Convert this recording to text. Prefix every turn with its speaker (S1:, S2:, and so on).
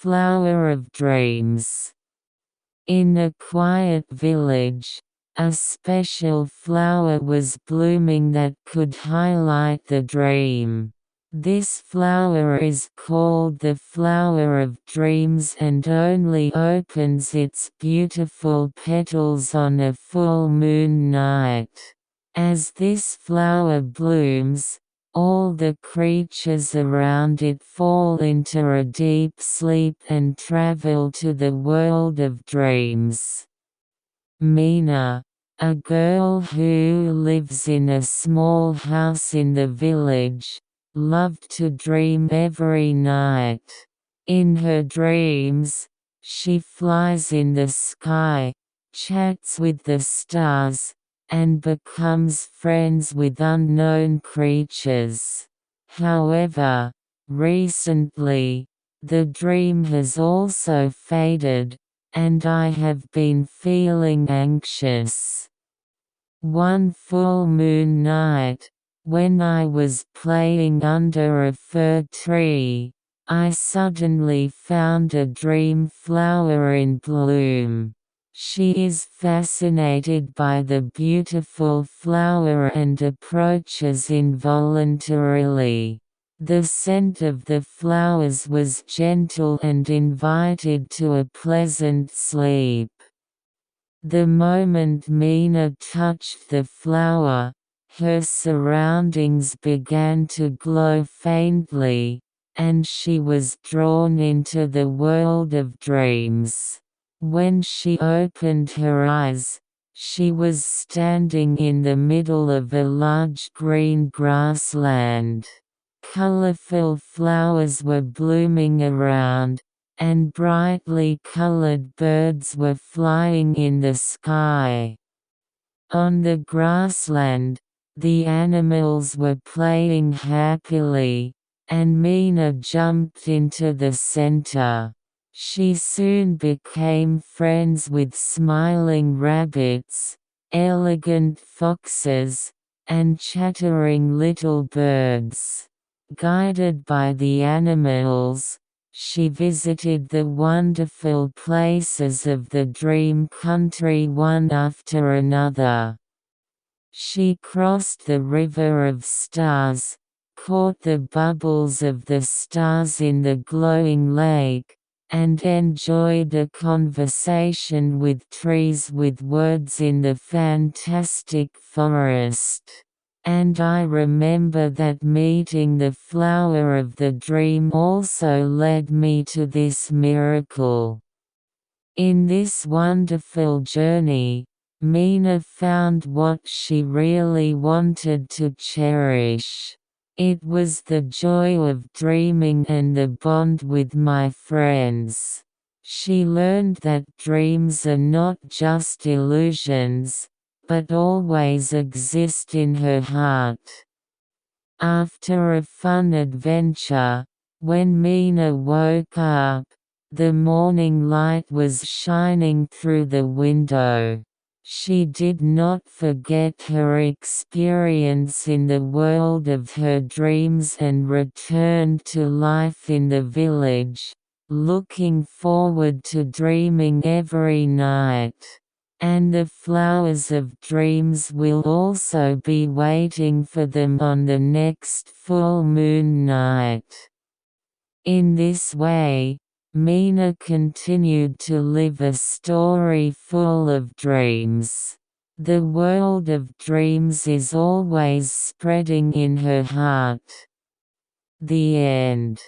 S1: flower of dreams. In a quiet village, a special flower was blooming that could highlight the dream. This flower is called the flower of dreams and only opens its beautiful petals on a full moon night. As this flower blooms, all the creatures around it fall into a deep sleep and travel to the world of dreams. Mina, a girl who lives in a small house in the village, loved to dream every night. In her dreams, she flies in the sky, chats with the stars, and becomes friends with unknown creatures. However, recently, the dream has also faded, and I have been feeling anxious. One full moon night, when I was playing under a fir tree, I suddenly found a dream flower in bloom. She is fascinated by the beautiful flower and approaches involuntarily. The scent of the flowers was gentle and invited to a pleasant sleep. The moment Mina touched the flower, her surroundings began to glow faintly, and she was drawn into the world of dreams. When she opened her eyes, she was standing in the middle of a large green grassland. Colorful flowers were blooming around, and brightly colored birds were flying in the sky. On the grassland, the animals were playing happily, and Mina jumped into the center. She soon became friends with smiling rabbits, elegant foxes, and chattering little birds. Guided by the animals, she visited the wonderful places of the dream country one after another. She crossed the river of stars, caught the bubbles of the stars in the glowing lake, and enjoyed a conversation with trees with words in the fantastic forest. And I remember that meeting the flower of the dream also led me to this miracle. In this wonderful journey, Mina found what she really wanted to cherish. It was the joy of dreaming and the bond with my friends. She learned that dreams are not just illusions, but always exist in her heart. After a fun adventure, when Mina woke up, the morning light was shining through the window. She did not forget her experience in the world of her dreams and returned to life in the village, looking forward to dreaming every night. And the flowers of dreams will also be waiting for them on the next full moon night. In this way, Mina continued to live a story full of dreams. The world of dreams is always spreading in her heart. The end.